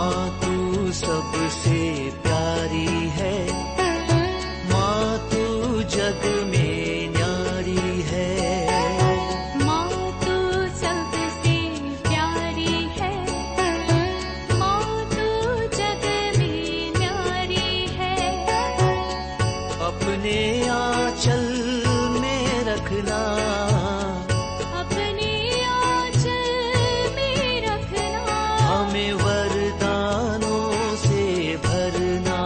माँ तू सबसे प्यारी है, माँ तू जग में न्यारी है। माँ तू सबसे प्यारी है, माँ तू जग में न्यारी है। अपने आंचल में रखना, अपने आंचल में रखना। हमें वरदानों से भरना।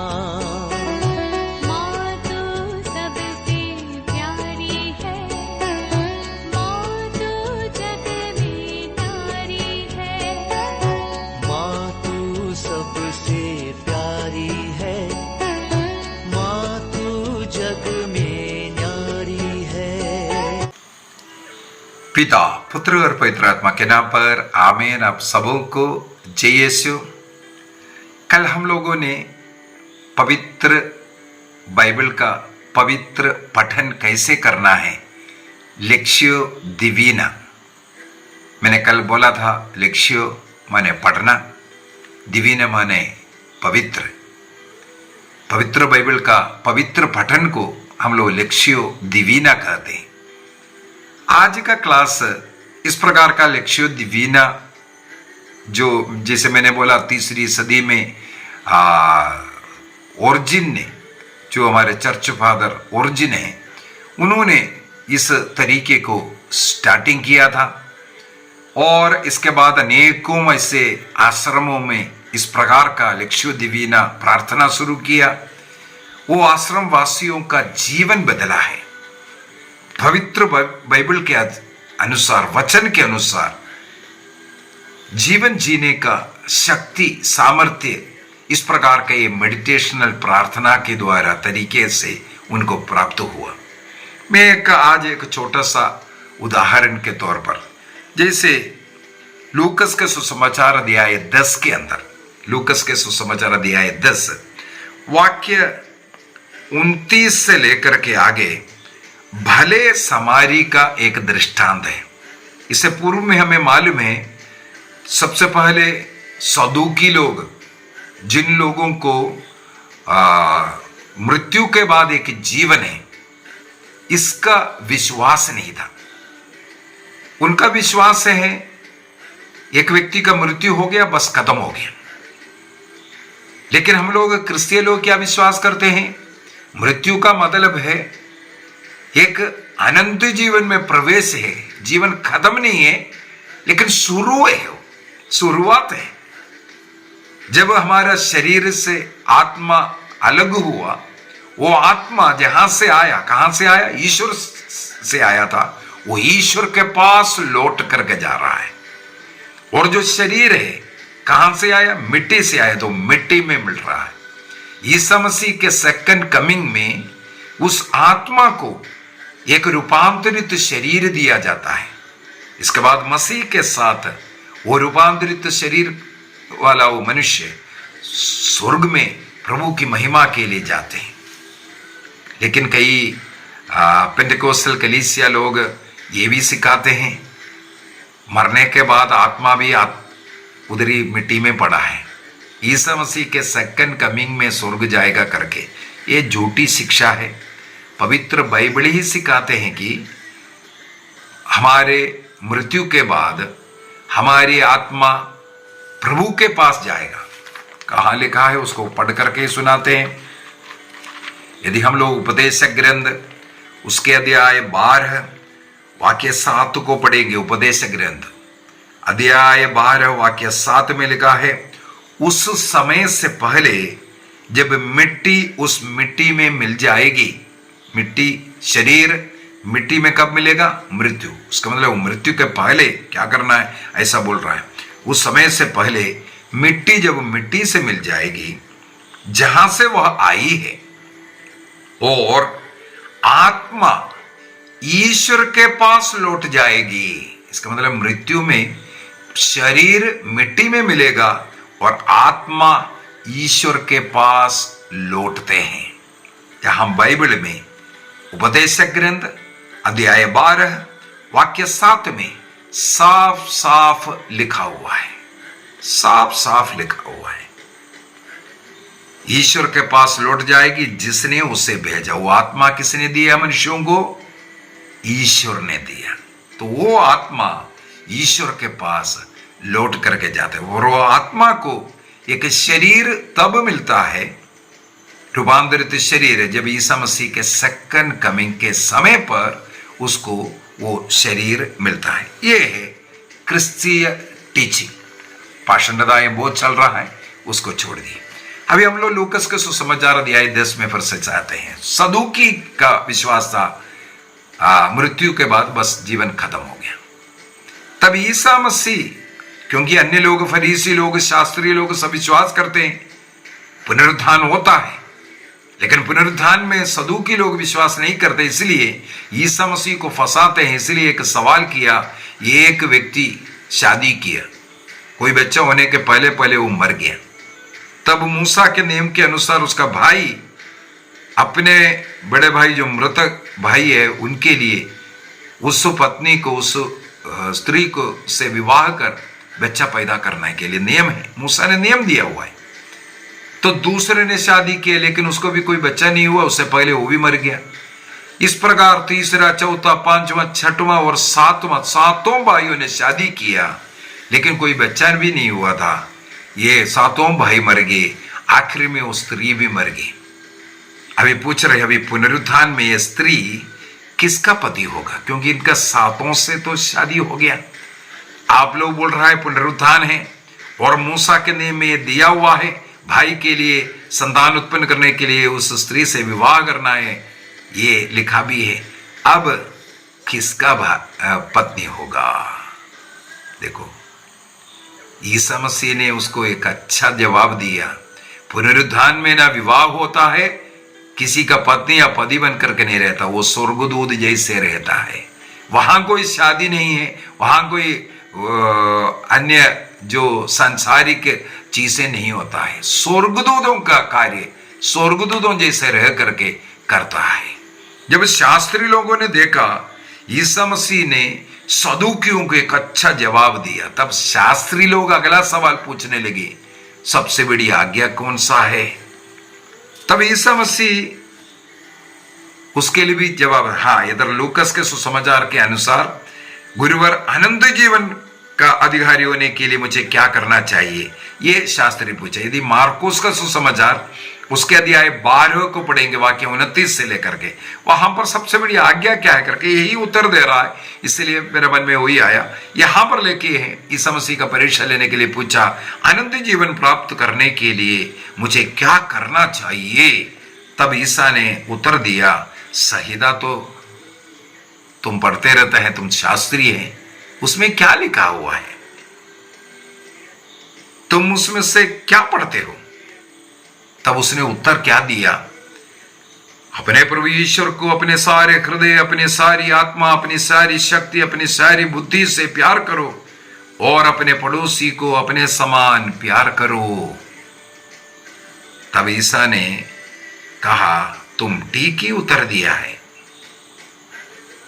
माँ तू सबसे प्यारी है, माँ तू जग में न्यारी है। माँ तू सबसे प्यारी है, माँ तू जग में न्यारी है। पिता, पुत्र और पवित्र आत्मा के नाम पर आमीन। आप सबों को जय यीशु। कल हम लोगों ने पवित्र बाइबल का पवित्र पठन कैसे करना है, लेक्सियो दिवीना। मैंने कल बोला था लेक्सियो माने पढ़ना, दिवीना माने पवित्र। पवित्र बाइबल का पवित्र पठन को हम लोग लेक्सियो दिवीना कहते हैं। आज का क्लास इस प्रकार का लेक्सियो दिवीना, जो जैसे मैंने बोला 3री सदी में ओरिजिन ने, जो हमारे चर्च फादर ओरिजिन है, उन्होंने इस तरीके को स्टार्टिंग किया था। और इसके बाद अनेकों ऐसे आश्रमों में इस प्रकार का लेक्सियो दिवीना प्रार्थना शुरू किया। वो आश्रम वासियों का जीवन बदला है। पवित्र बाइबल के अनुसार, वचन के अनुसार जीवन जीने का शक्ति, सामर्थ्य इस प्रकार का ये मेडिटेशनल प्रार्थना के द्वारा तरीके से उनको प्राप्त हुआ। मैं आज एक छोटा सा उदाहरण के तौर पर, जैसे लूकस के सुसमाचार अध्याय 10 के अंदर, लूकस के सुसमाचार अध्याय 10 वाक्य 29 से लेकर के आगे भले समारी का एक दृष्टांत है। इससे पूर्व में हमें मालूम है, सबसे पहले सदूकी लोग, जिन लोगों को मृत्यु के बाद एक जीवन है इसका विश्वास नहीं था। उनका विश्वास है एक व्यक्ति का मृत्यु हो गया बस खत्म हो गया। लेकिन हम लोग क्रिश्चियन लोग क्या विश्वास करते हैं? मृत्यु का मतलब है एक अनंत जीवन में प्रवेश है। जीवन खत्म नहीं है लेकिन शुरू है, शुरुआत है। जब हमारा शरीर से आत्मा अलग हुआ, वो आत्मा जहां से आया, कहां से आया? ईश्वर से आया था। वो ईश्वर के पास लौट करके जा रहा है। और जो शरीर है कहां से आया? मिट्टी से आया, तो मिट्टी में मिल रहा है। ईसा मसीह के सेकंड कमिंग में उस आत्मा को एक रूपांतरित शरीर दिया जाता है। इसके बाद मसीह के साथ वो रूपांतरित शरीर वाला वो मनुष्य स्वर्ग में प्रभु की महिमा के लिए जाते हैं। लेकिन कई पेंटेकोस्टल कलीसिया लोग ये भी सिखाते हैं मरने के बाद आत्मा भी उधरी मिट्टी में पड़ा है, ईसा मसीह के सेकंड कमिंग में स्वर्ग जाएगा करके। ये झूठी शिक्षा है। पवित्र बाइबल ही सिखाते हैं कि हमारे मृत्यु के बाद हमारी आत्मा प्रभु के पास जाएगा। कहाँ लिखा है उसको पढ़ करके सुनाते हैं। यदि हम लोग उपदेश ग्रंथ उसके अध्याय 12 वाक्य 7 को पढ़ेंगे, उपदेश ग्रंथ अध्याय 12 वाक्य 7 में लिखा है, उस समय से पहले जब मिट्टी उस मिट्टी में मिल जाएगी। मिट्टी, शरीर मिट्टी में कब मिलेगा? मृत्यु। उसका मतलब मृत्यु के पहले क्या करना है, ऐसा बोल रहा है। उस समय से पहले मिट्टी जब मिट्टी से मिल जाएगी जहां से वह आई है, और आत्मा ईश्वर के पास लौट जाएगी। इसका मतलब मृत्यु में शरीर मिट्टी में मिलेगा और आत्मा ईश्वर के पास लौटते हैं। यहां बाइबल में उपदेश ग्रंथ अध्याय 12 वाक्य 7 में साफ साफ लिखा हुआ है, साफ साफ लिखा हुआ है। ईश्वर के पास लौट जाएगी जिसने उसे भेजा। वो आत्मा किसने दिया मनुष्यों को? ईश्वर ने दिया। तो वो आत्मा ईश्वर के पास लौट करके जाते हैं और वो आत्मा को एक शरीर तब मिलता है, रूपांतरित शरीर, जब ईसा मसीह के सेकंड कमिंग के समय पर उसको वो शरीर मिलता है। ये है क्रिस्तीय टीचिंग। पाषंडताएं बहुत चल रहा है, उसको छोड़ दिए। अभी हम लोग लूकस के सुसमाचार अध्याय 10 में फिर से चाहते हैं। सदूकी का विश्वास था मृत्यु के बाद बस जीवन खत्म हो गया। तब ईसा मसीह, क्योंकि अन्य लोग, फरीसी लोग, शास्त्रीय लोग सब विश्वास करते हैं पुनरुत्थान होता है, लेकिन पुनरुत्थान में सदूकी लोग विश्वास नहीं करते, इसलिए ईसा मसीह को फंसाते हैं। इसलिए एक सवाल किया, एक व्यक्ति शादी किया, कोई बच्चा होने के पहले पहले वो मर गया। तब मूसा के नियम के अनुसार उसका भाई अपने बड़े भाई जो मृतक भाई है उनके लिए उस पत्नी को, उस स्त्री को से विवाह कर बच्चा पैदा करने के लिए नियम है, मूसा ने नियम दिया हुआ है। तो दूसरे ने शादी किया लेकिन उसको भी कोई बच्चा नहीं हुआ, उससे पहले वो भी मर गया। इस प्रकार तीसरा, चौथा, पांचवा, छठवां और सातवां, सातों भाइयों ने शादी किया लेकिन कोई बच्चा भी नहीं हुआ था। ये सातों भाई मर गए, आखिर में वो स्त्री भी मर गई। अभी पूछ रहे, अभी पुनरुत्थान में ये स्त्री किसका पति होगा? क्योंकि इनका सातों से तो शादी हो गया। आप लोग बोल रहा है पुनरुत्थान है और मूसा के नियम में ये दिया हुआ है, भाई के लिए संतान उत्पन्न करने के लिए उस स्त्री से विवाह करना है, ये लिखा भी है। अब किसका पत्नी होगा? देखो, ईसा मसीह ने उसको एक अच्छा जवाब दिया। पुनरुत्थान में ना विवाह होता है, किसी का पत्नी या पति बन करके नहीं रहता, वो स्वर्गदूत जैसे रहता है। वहां कोई शादी नहीं है, वहां कोई अन्य जो सांसारिक चीजें नहीं होता है। स्वर्गदूतों का कार्य स्वर्गदूतों जैसे रह करके करता है। जब शास्त्री लोगों ने देखा ईसा मसीह ने सदूकियों को एक अच्छा जवाब दिया, तब शास्त्री लोग अगला सवाल पूछने लगे, सबसे बड़ी आज्ञा कौन सा है? तब ईसा मसीह उसके लिए भी जवाब, हाँ, इधर लूकस के सुसमाचार के अनुसार गुरुवर अनंत जीवन का अधिकारी होने के लिए मुझे क्या करना चाहिए, ये शास्त्री पूछे। यदि मार्कुस का सुसमाचार उसके अध्याय 12 को पढ़ेंगे, वाक्य 29 से लेकर के, वहां पर सबसे बड़ी आज्ञा क्या है करके यही उत्तर दे रहा है। इसलिए मेरे मन में वही आया। यहां पर लेके है ईसा मसीह का परीक्षा लेने के लिए पूछा, अनंत जीवन प्राप्त करने के लिए मुझे क्या करना चाहिए? तब ईसा ने उत्तर दिया, संहिता तो तुम पढ़ते रहते हैं, तुम शास्त्री हैं, उसमें क्या लिखा हुआ है? तुम उसमें से क्या पढ़ते हो? तब उसने उत्तर क्या दिया? अपने प्रभु ईश्वर को अपने सारे हृदय, अपनी सारी आत्मा, अपनी सारी शक्ति, अपनी सारी बुद्धि से प्यार करो और अपने पड़ोसी को अपने समान प्यार करो। तब ईसा ने कहा, तुम ठीक ही उत्तर दिया है,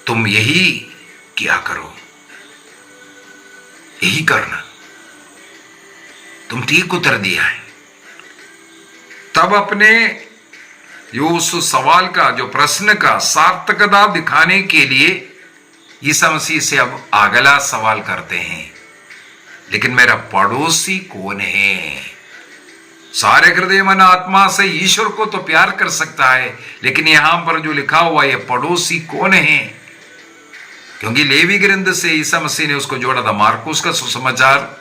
तुम यही क्या करो, यही करना, तुम ठीक उत्तर दिया है। तब अपने जो उस सवाल का, जो प्रश्न का सार्थकता दिखाने के लिए ईसा मसीह से अब अगला सवाल करते हैं, लेकिन मेरा पड़ोसी कौन है? सारे हृदय मन आत्मा से ईश्वर को तो प्यार कर सकता है, लेकिन यहां पर जो लिखा हुआ है पड़ोसी कौन है? क्योंकि लेवी ग्रंथ से ईसा मसीह ने उसको जोड़ा था। मार्कुस का सुसमाचार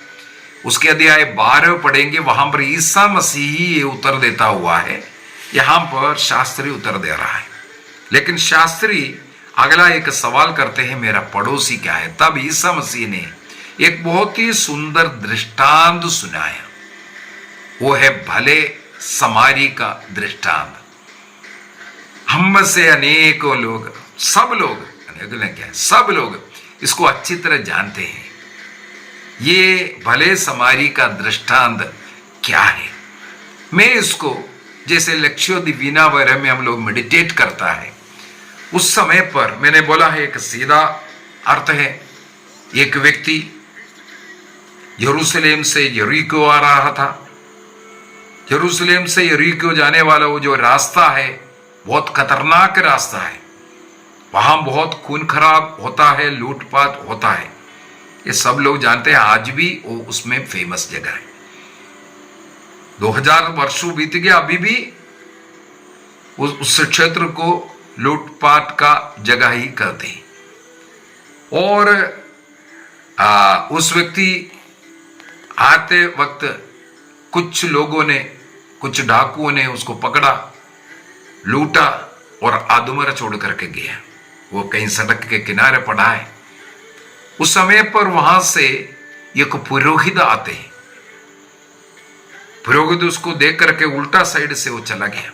उसके अध्याय 12 पढ़ेंगे, वहां पर ईसा मसीह ही ये उत्तर देता हुआ है, यहां पर शास्त्री उत्तर दे रहा है। लेकिन शास्त्री अगला एक सवाल करते हैं, मेरा पड़ोसी क्या है? तब ईसा मसीह ने एक बहुत ही सुंदर दृष्टांत सुनाया, वो है भले समारी का दृष्टांत। हम से अनेकों लोग, सब लोग, क्या है, सब लोग इसको अच्छी तरह जानते हैं। ये भले समारी का दृष्टांत क्या है? मैं इसको, जैसे लक्ष्यो दिवीना वगैरह में हम लोग मेडिटेट करता है, उस समय पर मैंने बोला है एक सीधा अर्थ है, एक व्यक्ति यरूशलेम से यरीको आ रहा था। यरूशलेम से यरीको जाने वाला वो जो रास्ता है बहुत खतरनाक रास्ता है। वहां बहुत खून खराब होता है, लूटपाट होता है, ये सब लोग जानते हैं। आज भी वो उसमें फेमस जगह है। 2000 वर्षों बीत गया, अभी भी उस क्षेत्र को लूटपाट का जगह ही कहते हैं। और उस व्यक्ति आते वक्त कुछ लोगों ने, कुछ डाकुओं ने उसको पकड़ा, लूटा और आदमरा छोड़ करके गया। वो कहीं सड़क के किनारे पड़ा है। उस समय पर वहां से एक पुरोहित आते हैं। पुरोहित उसको देख करके उल्टा साइड से वो चला गया।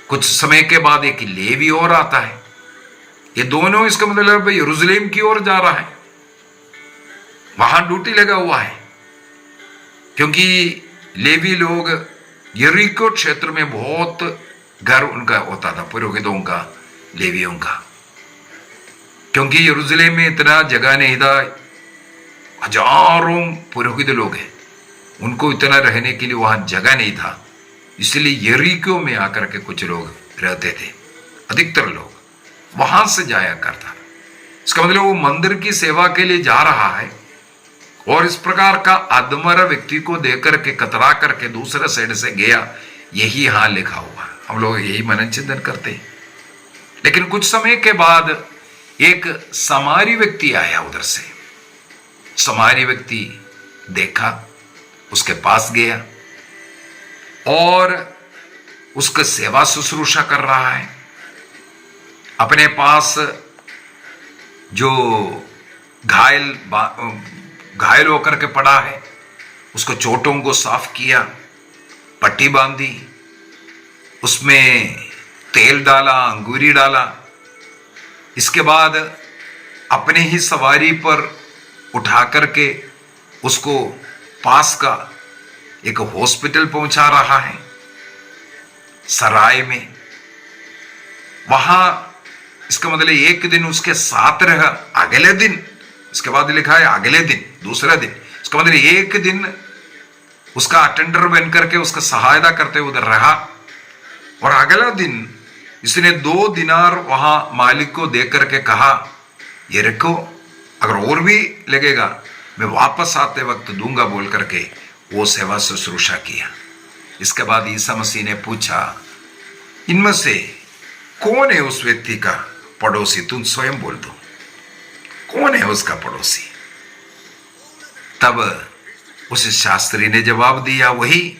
कुछ समय के बाद एक लेवी और आता है। ये दोनों, इसका मतलब यरूशलेम की ओर जा रहा है, वहां ड्यूटी लगा हुआ है। क्योंकि लेवी लोग यरीको क्षेत्र में बहुत घर उनका होता था, पुरोहितों का, लेवियों का। क्योंकि यरूशलेम में इतना जगह नहीं था, हजारों पुरोहित लोग हैं, उनको इतना रहने के लिए वहां जगह नहीं था। इसलिए यरीको में आकर के कुछ लोग रहते थे, अधिकतर लोग वहां से जाया करता। इसका मतलब वो मंदिर की सेवा के लिए जा रहा है और इस प्रकार का अधमरा व्यक्ति को देख करके कतरा करके दूसरे साइड से गया। यही यहां लिखा हुआ है, हम लोग यही मनन चिंतन करते हैं। लेकिन कुछ समय के बाद एक समारी व्यक्ति आया उधर से। समारी व्यक्ति देखा, उसके पास गया और उसका सेवा शुश्रूषा कर रहा है। अपने पास जो घायल होकर के पड़ा है, उसको चोटों को साफ किया, पट्टी बांधी, उसमें तेल डाला, अंगूरी डाला। इसके बाद अपने ही सवारी पर उठा करके उसको पास का एक हॉस्पिटल पहुंचा रहा है, सराय में। वहां इसका मतलब एक दिन उसके साथ रहा, अगले दिन, इसके बाद लिखा है अगले दिन, दूसरा दिन, इसका मतलब एक दिन उसका अटेंडर बन करके उसका सहायता करते उधर रहा। और अगला दिन इसने 2 दिनार वहां मालिक को दे करके कहा, ये रखो, अगर और भी लगेगा मैं वापस आते वक्त दूंगा, बोल करके वो सेवा शुश्रूषा किया। इसके बाद ईसा मसीह ने पूछा, इनमें से कौन है उस व्यक्ति का पड़ोसी? तुम स्वयं बोल दो, कौन है उसका पड़ोसी? तब उस शास्त्री ने जवाब दिया, वही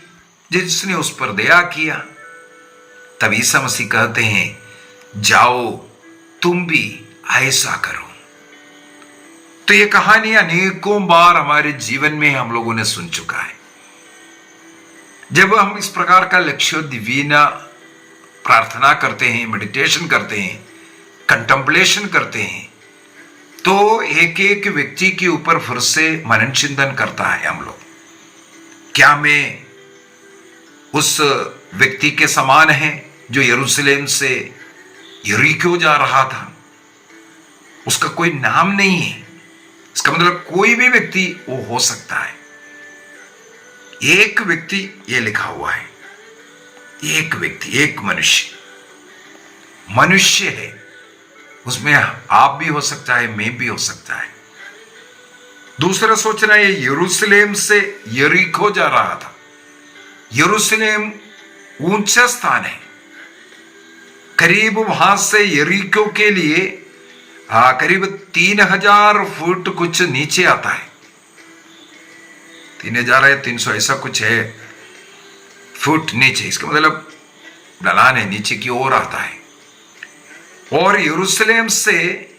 जिसने उस पर दया किया। तब ईसा मसीह कहते हैं, जाओ तुम भी ऐसा करो। तो ये कहानी अनेकों बार हमारे जीवन में हम लोगों ने सुन चुका है। जब हम इस प्रकार का लक्ष्य दिवीना प्रार्थना करते हैं, मेडिटेशन करते हैं, कंटेम्पलेशन करते हैं, तो एक एक व्यक्ति के ऊपर फिर से मनन चिंतन करता है हम लोग। क्या मैं उस व्यक्ति के समान है जो यरूशलेम से यरीको जा रहा था? उसका कोई नाम नहीं है, इसका मतलब कोई भी व्यक्ति वो हो सकता है। एक व्यक्ति ये लिखा हुआ है, एक व्यक्ति, एक मनुष्य है, उसमें आप भी हो सकता है, मैं भी हो सकता है। दूसरा सोचना, ये यरूशलेम से यरीको जा रहा था। यरूशलेम ऊंचा स्थान है, करीब वहां से यरीको के लिए करीब 3000 फुट कुछ नीचे आता है। 3000 है, 300 ऐसा कुछ है फुट नीचे, इसका मतलब ढलान है, नीचे की ओर आता है। और यरूशलेम से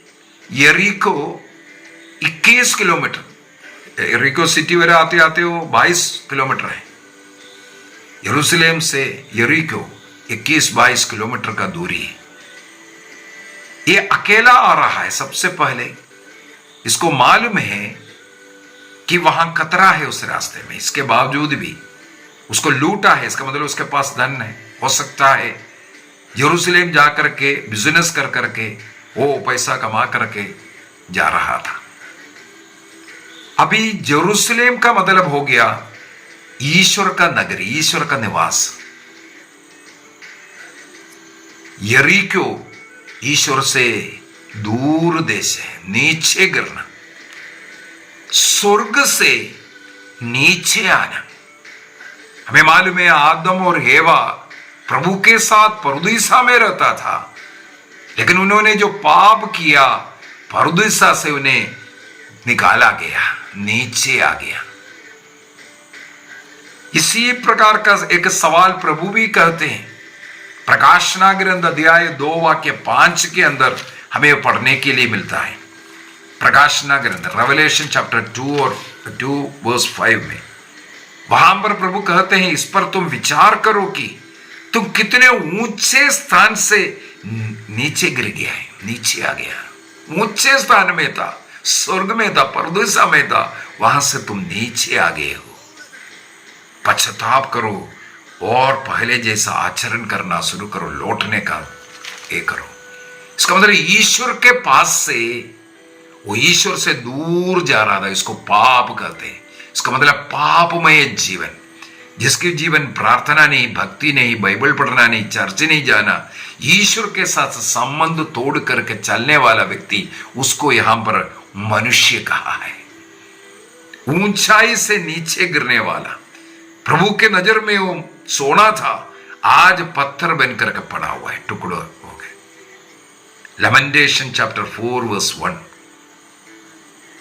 यरीको 21 किलोमीटर, यरीको सिटी वगैरह आते आते वो 22 किलोमीटर है। यरूशलेम से यरीको 21-22 किलोमीटर का दूरी है। ये अकेला आ रहा है। सबसे पहले इसको मालूम है कि वहां खतरा है उस रास्ते में, इसके बावजूद भी उसको लूटा है। इसका मतलब उसके पास धन है, हो सकता है यरूशलेम जाकर के बिजनेस कर करके वो पैसा कमा करके जा रहा था। अभी यरूशलेम का मतलब हो गया ईश्वर का नगर, ईश्वर का निवास। यरीको ईश्वर से दूर देश है, नीचे गिरना, स्वर्ग से नीचे आना। हमें मालूम है आदम और हेवा प्रभु के साथ परदीसा में रहता था, लेकिन उन्होंने जो पाप किया परदीसा से उन्हें निकाला गया, नीचे आ गया। इसी प्रकार का एक सवाल प्रभु भी कहते हैं। प्रकाशना ग्रंथ अध्याय 2 वाक्य 5 के अंदर हमें पढ़ने के लिए मिलता है। प्रकाशना ग्रंथ रेवलेशन चैप्टर 2 और 2 वर्स 5 में वहां पर प्रभु कहते हैं, इस पर तुम विचार करो कि तुम कितने ऊंचे स्थान से नीचे गिर गया है, नीचे आ गया। ऊंचे स्थान में था, स्वर्ग में था, परदीसा में था, वहां से तुम नीचे आ गए हो। पश्चाताप करो और पहले जैसा आचरण करना शुरू करो, लौटने का ये करो। इसका मतलब ईश्वर के पास से, वो ईश्वर से दूर जा रहा था, इसको पाप कहते हैं। इसका मतलब पापमय जीवन, जिसके जीवन प्रार्थना नहीं, भक्ति नहीं, बाइबल पढ़ना नहीं, चर्च नहीं जाना, ईश्वर के साथ संबंध तोड़ करके चलने वाला व्यक्ति, उसको यहां पर मनुष्य कहा है। ऊंचाई से नीचे गिरने वाला, प्रभु के नजर में वो सोना था, आज पत्थर बनकर के पड़ा हुआ है, टुकड़े हो गए। लेमेंटेशन चैप्टर 4 वर्स 1,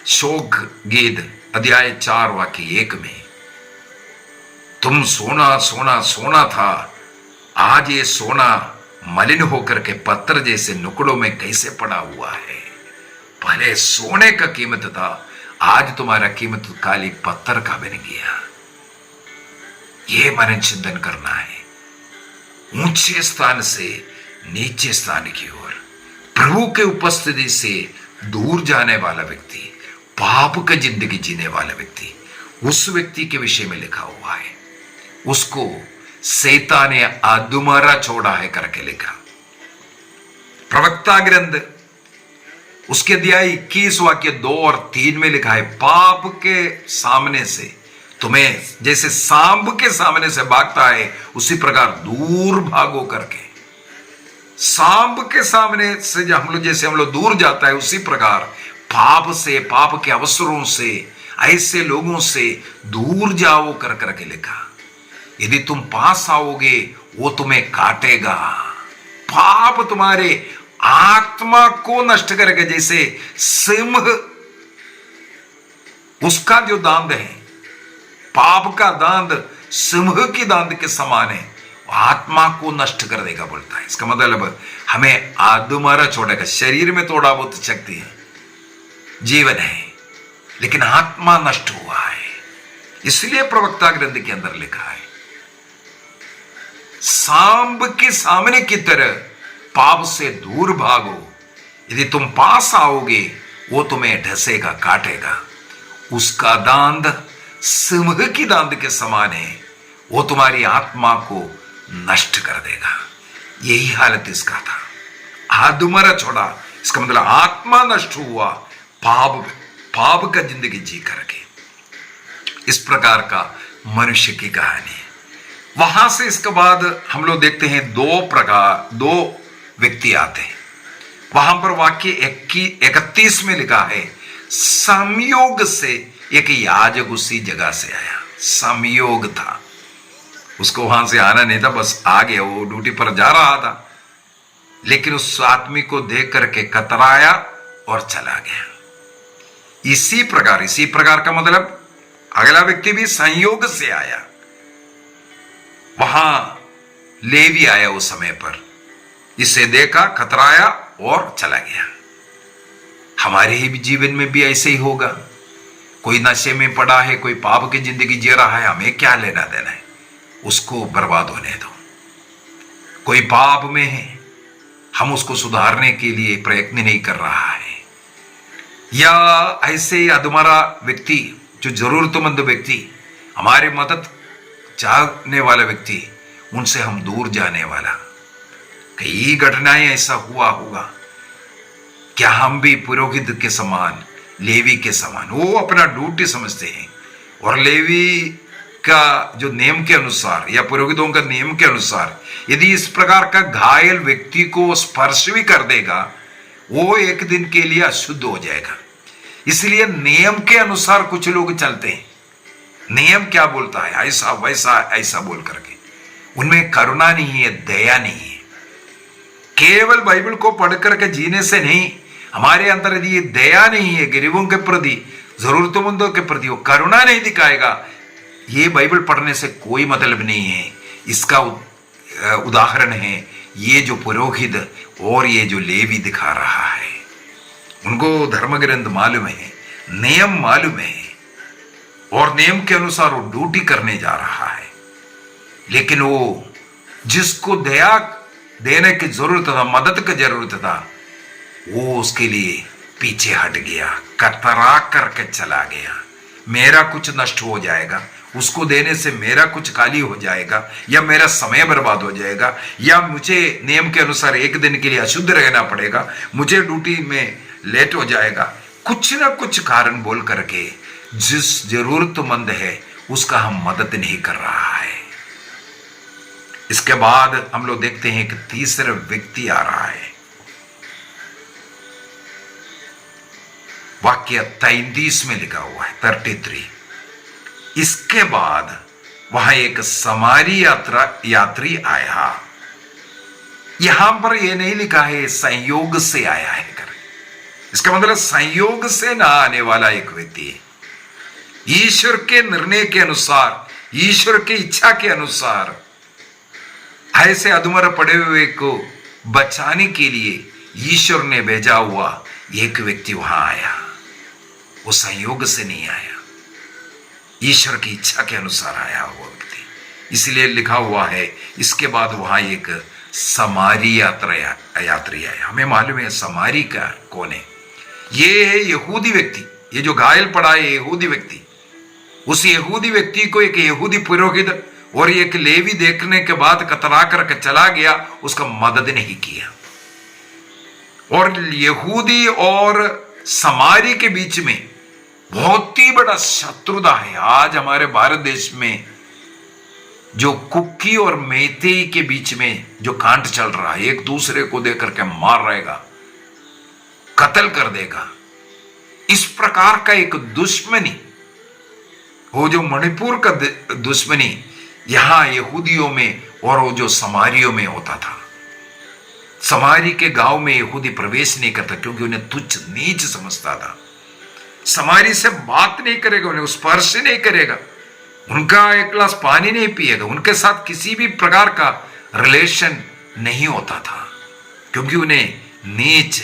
शोक गीत अध्याय 4 वाक्य 1 में, तुम सोना सोना सोना था, आज ये सोना मलिन होकर के पत्थर जैसे नुकड़ों में कैसे पड़ा हुआ है। पहले सोने का कीमत था, आज तुम्हारा कीमत काली पत्थर का बन गया। ये मन चिंतन करना है। ऊंचे स्थान से नीचे स्थान की ओर, प्रभु के उपस्थिति से दूर जाने वाला व्यक्ति, पाप का जिंदगी जीने वाला व्यक्ति, उस व्यक्ति के विषय में लिखा हुआ है, उसको सैतान ने अधमरा छोड़ा है करके लिखा। प्रवक्ता ग्रंथ उसके अध्याय 21 वाक्य 2 और 3 में लिखा है, पाप के सामने से तुम्हें जैसे सांप के सामने से भागता है, उसी प्रकार दूर भागो करके। सांप के सामने से जैसे हम लोग दूर जाता है, उसी प्रकार पाप से, पाप के अवसरों से, ऐसे लोगों से दूर जाओ कर करके लिखा। यदि तुम पास आओगे, वो तुम्हें काटेगा। पाप तुम्हारे आत्मा को नष्ट करेगा। जैसे सिंह, उसका जो दांत है, पाप का दांत सिंह की दांत के समान है, आत्मा को नष्ट कर देगा बोलता है। इसका मतलब हमें आदमारा छोड़ेगा। शरीर में थोड़ा बहुत शक्ति है, जीवन है, लेकिन आत्मा नष्ट हुआ है। इसलिए प्रवक्ता ग्रंथ के अंदर लिखा है, सांप के सामने की तरह पाप से दूर भागो। यदि तुम पास आओगे, वो तुम्हें ढसेगा, काटेगा। उसका दांत सिंह की दांत के समान है, वो तुम्हारी आत्मा को नष्ट कर देगा। यही हालत इसका था। आदमरा छोड़ा, इसका मतलब आत्मा नष्ट हुआ, पाप का जिंदगी जी करके। इस प्रकार का मनुष्य की कहानी है। वहां से इसके बाद हम लोग देखते हैं दो व्यक्ति आते हैं। वहां पर वाक्य 31 में लिखा है, संयोग से एक याजक उसी जगह से आया। संयोग था, उसको वहां से आना नहीं था, बस आ गया। वो ड्यूटी पर जा रहा था, लेकिन उस आदमी को देख करके कतराया और चला गया। इसी प्रकार का मतलब अगला व्यक्ति भी संयोग से आया। वहां लेवी आया उस समय पर, इसे देखा, खतराया और चला गया। हमारे ही जीवन में भी ऐसे ही होगा। कोई नशे में पड़ा है, कोई पाप की जिंदगी जी रहा है, हमें क्या लेना देना है, उसको बर्बाद होने दो। कोई पाप में है, हम उसको सुधारने के लिए प्रयत्न नहीं कर रहा है, या ऐसे अधमरा व्यक्ति, जो जरूरतमंद व्यक्ति, हमारी मदद चाहने वाला व्यक्ति, उनसे हम दूर जाने वाला। कई घटनाएं ऐसा हुआ होगा। क्या हम भी पुरोहित के समान, लेवी के समान, वो अपना ड्यूटी समझते हैं, और लेवी का जो नियम के अनुसार या पुरोहितों का नियम के अनुसार यदि इस प्रकार का घायल व्यक्ति को स्पर्श भी कर देगा, वो एक दिन के लिए अशुद्ध हो जाएगा। इसलिए नियम के अनुसार कुछ लोग चलते हैं। नियम क्या बोलता है, ऐसा वैसा ऐसा बोल करके, उनमें करुणा नहीं है, दया नहीं है। केवल बाइबल को पढ़ करके जीने से नहीं, हमारे अंदर यदि ये दया नहीं है, गरीबों के प्रति, जरूरतमंदों के प्रति वो करुणा नहीं दिखाएगा, ये बाइबल पढ़ने से कोई मतलब नहीं है। इसका उदाहरण है ये जो पुरोहित और ये जो लेवी दिखा रहा है। उनको धर्म ग्रंथ मालूम है, नियम मालूम है और नियम के अनुसार वो ड्यूटी करने जा रहा है, लेकिन वो जिसको दया देने की जरूरत था, मदद की जरूरत था, वो उसके लिए पीछे हट गया, कतरा करके चला गया। मेरा कुछ नष्ट हो जाएगा, उसको देने से मेरा कुछ खाली हो जाएगा, या मेरा समय बर्बाद हो जाएगा, या मुझे नियम के अनुसार एक दिन के लिए अशुद्ध रहना पड़ेगा, मुझे ड्यूटी में लेट हो जाएगा। कुछ ना कुछ कारण बोल करके जिस जरूरतमंद है उसका हम मदद नहीं कर रहा है। इसके बाद हम लोग देखते हैं कि तीसरा व्यक्ति आ रहा है। वाक्य 33 में लिखा हुआ है, 33। इसके बाद वहां एक समारी यात्री आया। यहां पर यह नहीं लिखा है संयोग से आया है कर, इसका मतलब संयोग से ना आने वाला एक व्यक्ति है। ईश्वर के निर्णय के अनुसार, ईश्वर की इच्छा के अनुसार ऐसे अधमरा पड़े हुए को बचाने के लिए ईश्वर ने भेजा हुआ एक व्यक्ति वहां आया। वो संयोग से नहीं आया, ईश्वर की इच्छा के अनुसार आया हुआ व्यक्ति। इसलिए लिखा हुआ है इसके बाद वहां एक समारी यात्री आया। हमें मालूम है समारी का कौन है, ये है यहूदी व्यक्ति। ये जो घायल पड़ा है यहूदी व्यक्ति, उस यहूदी व्यक्ति को एक यहूदी पुरोहित और एक लेवी देखने के बाद कतरा करके चला गया, उसका मदद नहीं किया। और यहूदी और समारी के बीच में बहुत ही बड़ा शत्रुता है। आज हमारे भारत देश में जो कुकी और मैतेई के बीच में जो कांट चल रहा है, एक दूसरे को देकर के मार रहेगा, कत्ल कर देगा, इस प्रकार का एक दुश्मनी, वो जो मणिपुर का दुश्मनी यहां यहूदियों में और वो जो समारियों में होता था। समारी के गांव में यहूदी प्रवेश नहीं करता क्योंकि उन्हें तुच्छ नीच समझता था। समारी से बात नहीं करेगा, उन्हें स्पर्श नहीं करेगा, उनका एक गिलास पानी नहीं पिएगा, उनके साथ किसी भी प्रकार का रिलेशन नहीं होता था क्योंकि उन्हें नीच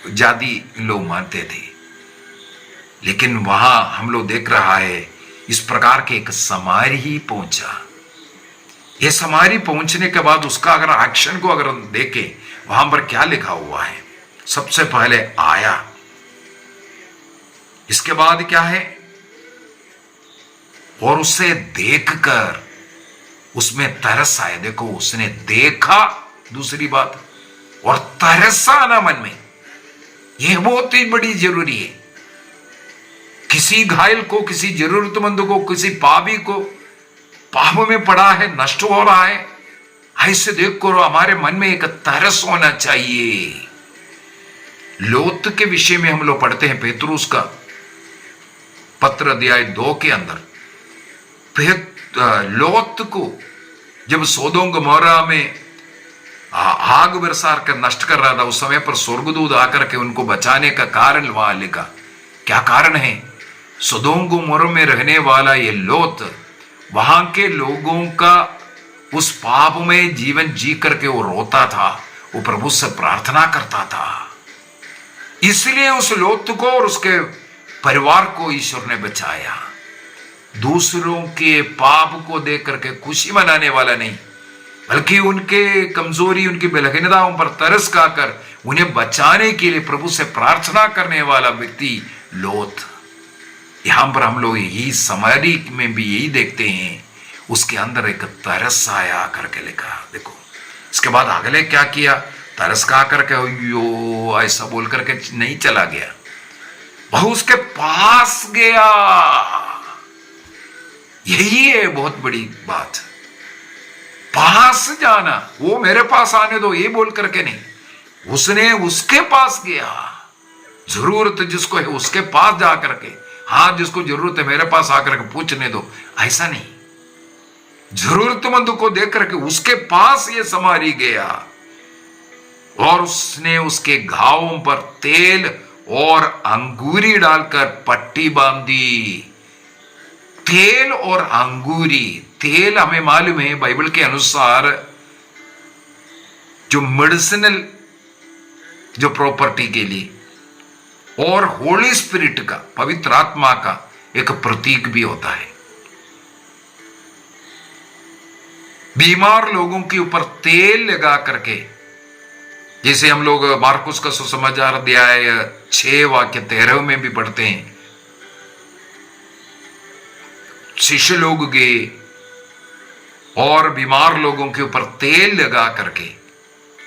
जाति लोग मानते थे। लेकिन वहां हम लोग देख रहा है इस प्रकार के एक समारी ही पहुंचा। यह समारी पहुंचने के बाद उसका अगर एक्शन को अगर हम देखें, वहां पर क्या लिखा हुआ है, सबसे पहले आया, इसके बाद क्या है, और उसे देखकर उसमें तरस आया। देखो, उसने देखा, दूसरी बात, और तरस आना मन में, यह बहुत ही बड़ी जरूरी है। किसी घायल को, किसी जरूरतमंद को, किसी पापी को, पाप में पड़ा है, नष्ट हो रहा है, ऐसे देख कर हमारे मन में एक तरस होना चाहिए। लोत के विषय में हम लोग पढ़ते हैं पेतरुस का पत्र अध्याय 2 के अंदर। लोत को जब सोदोम गमोरा में आग बरसा कर नष्ट कर रहा था, उस समय पर स्वर्गदूत आकर के उनको बचाने का कारण वहां लिखा। क्या कारण है? सोदोम गमोरा में रहने वाला ये लोत वहां के लोगों का उस पाप में जीवन जी करके वो रोता था, वो प्रभु से प्रार्थना करता था। इसलिए उस लोत को और उसके परिवार को ईश्वर ने बचाया। दूसरों के पाप को देख करके खुशी मनाने वाला नहीं, बल्कि उनके कमजोरी, उनकी बलहीनताओं पर तरस खाकर उन्हें बचाने के लिए प्रभु से प्रार्थना करने वाला व्यक्ति लोत। यहां पर हम लोग यही समारी में भी यही देखते हैं, उसके अंदर एक तरस आया करके लिखा। देखो, इसके बाद अगले क्या किया, तरस खा करके यो ऐसा बोल करके नहीं चला गया, वह उसके पास गया। यही है बहुत बड़ी बात। पास जाना, वो मेरे पास आने दो ये बोल करके नहीं, उसने उसके पास गया। जरूरत जिसको है उसके पास जा करके, हाँ जिसको जरूरत है मेरे पास आकर के पूछने दो, ऐसा नहीं। जरूरतमंद को देख करके उसके पास ये समारी गया और उसने उसके घावों पर तेल और अंगूरी डालकर पट्टी बांधी। तेल और अंगूरी, तेल हमें मालूम है बाइबल के अनुसार जो मेडिसिनल जो प्रॉपर्टी के लिए, और होली स्पिरिट का, पवित्र आत्मा का एक प्रतीक भी होता है। बीमार लोगों के ऊपर तेल लगा करके, जैसे हम लोग मार्कुस का सुसमाचार अध्याय 6 वाक्य 13 में भी पढ़ते हैं, शिष्य लोग गए और बीमार लोगों के ऊपर तेल लगा करके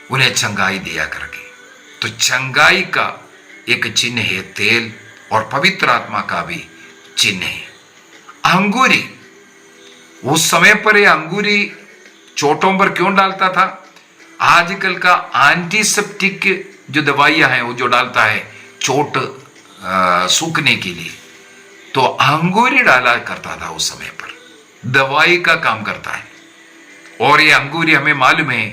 उन्हें चंगाई दिया करके। तो चंगाई का एक चिन्ह है तेल, और पवित्र आत्मा का भी चिन्ह है अंगूरी। उस समय पर ये अंगूरी चोटों पर क्यों डालता था? आजकल का एंटीसेप्टिक जो दवाइयां हैं वो जो डालता है चोट सूखने के लिए, तो अंगूरी डाला करता था उस समय पर, दवाई का काम करता है। और ये अंगूरी हमें मालूम है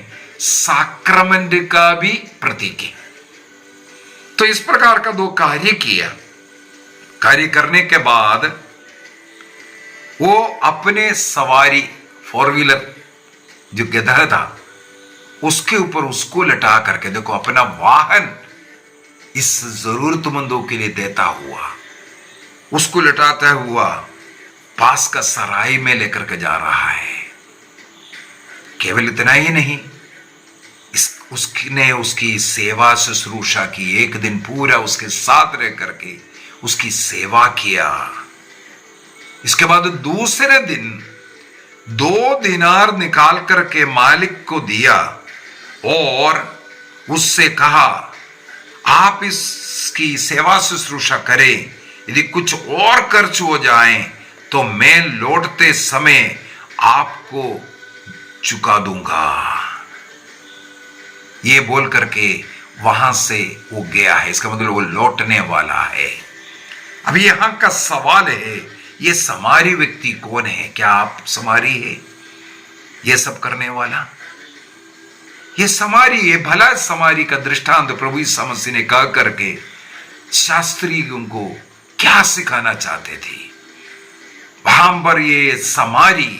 साक्रमेंट का भी प्रतीक है। तो इस प्रकार का 2 कार्य किया। कार्य करने के बाद वो अपने सवारी 4 व्हीलर जो गधा था उसके ऊपर उसको लटा करके, देखो अपना वाहन इस जरूरतमंदों के लिए देता हुआ, उसको लटाता हुआ पास का सराय में लेकर के जा रहा है। केवल इतना ही नहीं, उसने उसकी सेवा शुश्रूषा की, एक दिन पूरा उसके साथ रह करके उसकी सेवा किया। इसके बाद दूसरे दिन 2 दिनार निकाल करके मालिक को दिया और उससे कहा आप इसकी सेवा शुश्रूषा करें, यदि कुछ और खर्च हो जाए तो मैं लौटते समय आपको चुका दूंगा। ये बोल करके वहां से वो गया है। इसका मतलब वो लौटने वाला है। अभी यहां का सवाल है, ये समारी व्यक्ति कौन है? क्या आप समारी है ये सब करने वाला? ये समारी है। भला समारी का दृष्टांत प्रभु यीशु मसीह ने कह करके शास्त्रियों को क्या सिखाना चाहते थे? वहां पर ये समारी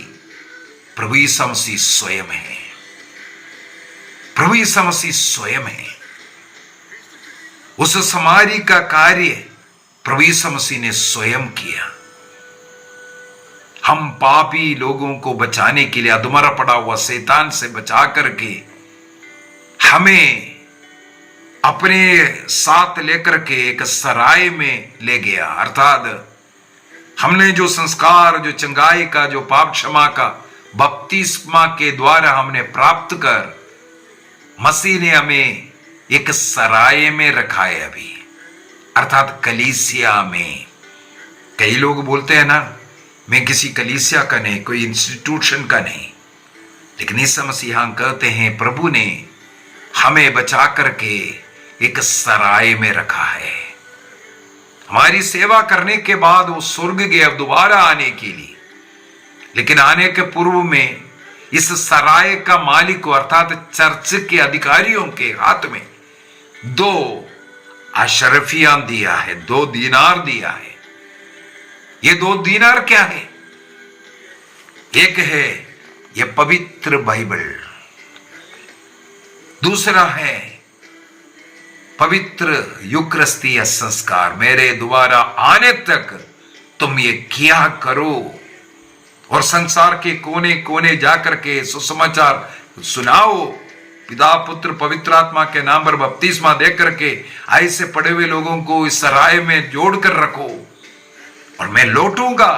प्रभु यीशु मसीह स्वयं है। प्रभु यीशु मसीह स्वयं है। उस समारी का कार्य प्रभु यीशु मसीह ने स्वयं किया। हम पापी लोगों को बचाने के लिए, अधमरा पड़ा हुआ शैतान से बचा करके हमें अपने साथ लेकर के एक सराय में ले गया। अर्थात हमने जो संस्कार, जो चंगाई का, जो पाप क्षमा का बपतिस्मा के द्वारा हमने प्राप्त कर, मसीह ने हमें एक सराय में रखा है अभी, अर्थात कलीसिया में। कई लोग बोलते हैं ना, मैं किसी कलीसिया का नहीं, कोई इंस्टीट्यूशन का नहीं, लेकिन इस मसीहा कहते हैं प्रभु ने हमें बचा करके एक सराय में रखा है। हमारी सेवा करने के बाद वो स्वर्ग गए दोबारा आने के लिए, लेकिन आने के पूर्व में इस सराय का मालिक को, अर्थात चर्च के अधिकारियों के हाथ में 2 अशरफियां दिया है, 2 दीनार दिया है। ये 2 दीनार क्या है? एक है ये पवित्र बाइबल, दूसरा है पवित्र यूकरिस्तीय संस्कार। मेरे दोबारा आने तक तुम ये किया करो। और संसार के कोने कोने जाकर के सुसमाचार सुनाओ। पिता पुत्र पवित्र आत्मा के नाम पर बपतिस्मा दे करके ऐसे पड़े हुए लोगों को इस सराय में जोड़ कर रखो, और मैं लौटूंगा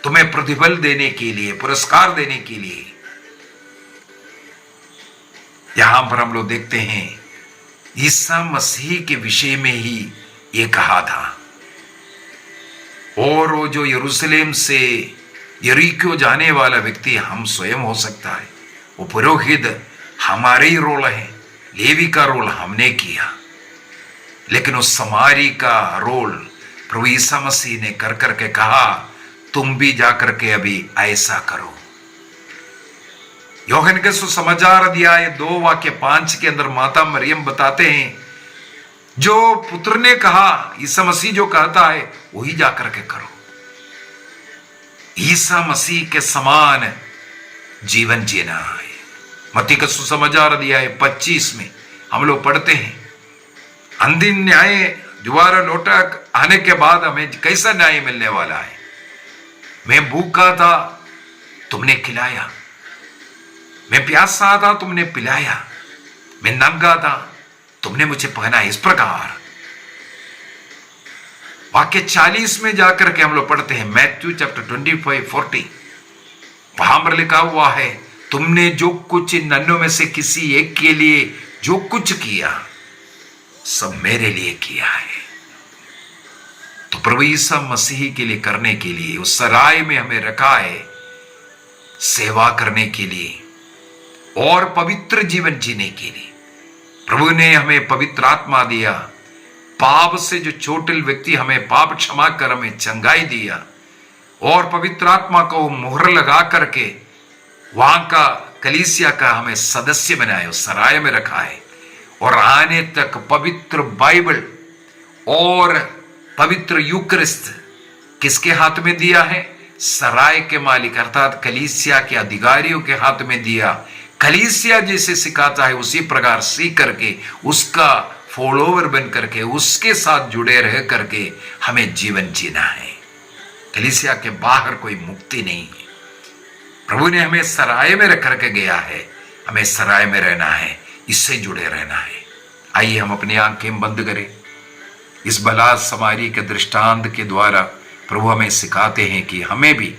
तुम्हें प्रतिफल देने के लिए, पुरस्कार देने के लिए। यहां पर हम लोग देखते हैं ईसा मसीह के विषय में ही ये कहा था। और वो जो यरूशलेम से यरीको जाने वाला व्यक्ति हम स्वयं हो सकता है, वो पुरोहित हमारे ही रोल है, लेवी का रोल हमने किया, लेकिन उस समारी का रोल प्रभु ईसा मसीह ने कर करके कहा तुम भी जाकर के अभी ऐसा करो। यूहन्ना के सुसमाचार अध्याय 2 वाक्य 5 के अंदर माता मरियम बताते हैं जो पुत्र ने कहा, ईसा मसीह जो कहता है वही जाकर के करो। ईसा मसीह के समान जीवन जीना है। मत्ती का सुसमाचार अध्याय 25 में हम लोग पढ़ते हैं अंतिम न्याय दोबारा लौटा आने के बाद हमें कैसा न्याय मिलने वाला है। मैं भूखा था तुमने खिलाया, मैं प्यासा था तुमने पिलाया, मैं नंगा था तुमने मुझे पहनाया। इस प्रकार वाक्य 40 में जाकर के हम लोग पढ़ते हैं मैथ्यू चैप्टर 25:40, वहां पर लिखा हुआ है तुमने जो कुछ इन नन्हों में से किसी एक के लिए जो कुछ किया सब मेरे लिए किया है। तो प्रभु ईसा मसीह के लिए करने के लिए उस सराय में हमें रखा है, सेवा करने के लिए और पवित्र जीवन जीने के लिए। प्रभु ने हमें पवित्र आत्मा दिया, पाप से जो चोटिल व्यक्ति हमें पाप क्षमा कर हमें चंगाई दिया, और पवित्र आत्मा को मोहर लगा करके वहां का कलीसिया का हमें सदस्य बनाया, उस सराय में रखा है। और आने तक पवित्र बाइबल और पवित्र यूकरिस्त किसके हाथ में दिया है? सराय के मालिक अर्थात कलीसिया के अधिकारियों के हाथ में दिया। कलीसिया जैसे सिखाता है उसी प्रकार सीख करके उसका फॉलोवर बन करके उसके साथ जुड़े रह करके हमें जीवन जीना है। कलीसिया के बाहर कोई मुक्ति नहीं है। प्रभु ने हमें सराय में रख करके गया है, हमें सराय में रहना है, इससे जुड़े रहना है। आइए हम अपनी आंखें बंद करें। इस भला समारी के दृष्टांत के द्वारा प्रभु हमें सिखाते हैं कि हमें भी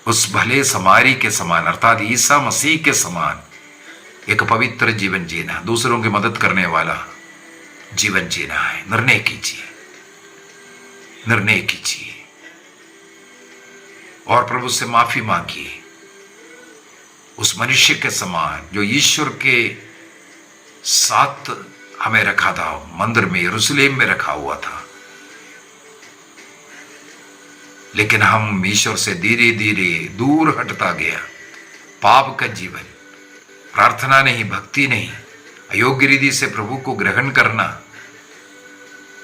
उस भले समारी के समान अर्थात ईसा मसीह के समान एक पवित्र जीवन जीना, दूसरों की मदद करने वाला जीवन जीना है। निर्णय कीजिए, निर्णय कीजिए और प्रभु से माफी मांगिए। उस मनुष्य के समान जो ईश्वर के साथ हमें रखा था, मंदिर में यरूशलेम में रखा हुआ था, लेकिन हम ईश्वर से धीरे धीरे दूर हटता गया। पाप का जीवन, प्रार्थना नहीं, भक्ति नहीं, अयोग्य रीति से प्रभु को ग्रहण करना,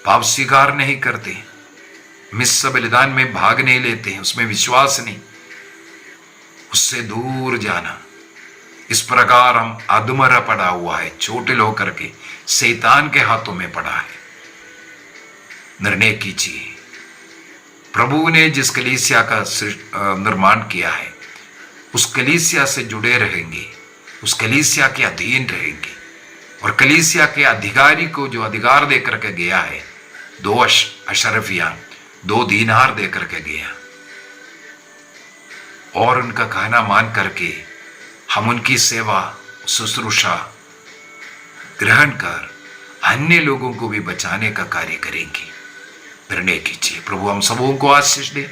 पाप स्वीकार नहीं करते, मिस्र बलिदान में भाग नहीं लेते, उसमें विश्वास नहीं, उससे दूर जाना। इस प्रकार हम अधमरा पड़ा हुआ है, छोटे होकर के शैतान के हाथों में पड़ा है। निर्णय कीजिए। प्रभु ने जिस कलीसिया का निर्माण किया है उस कलीसिया से जुड़े रहेंगे, उस कलीसिया के अधीन रहेंगे, और कलीसिया के अधिकारी को जो अधिकार दे करके गया है, 2 अशरफियां 2 दीनार दे करके गया, और उनका कहना मान करके हम उनकी सेवा शुश्रूषा ग्रहण कर अन्य लोगों को भी बचाने का कार्य करेंगे। निर्णय कीजिए। प्रभु हम सबों को आशीष दे,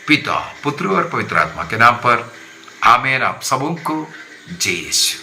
पिता पुत्र और पवित्र आत्मा के नाम पर आमीन। आप सबों को जय यीशु।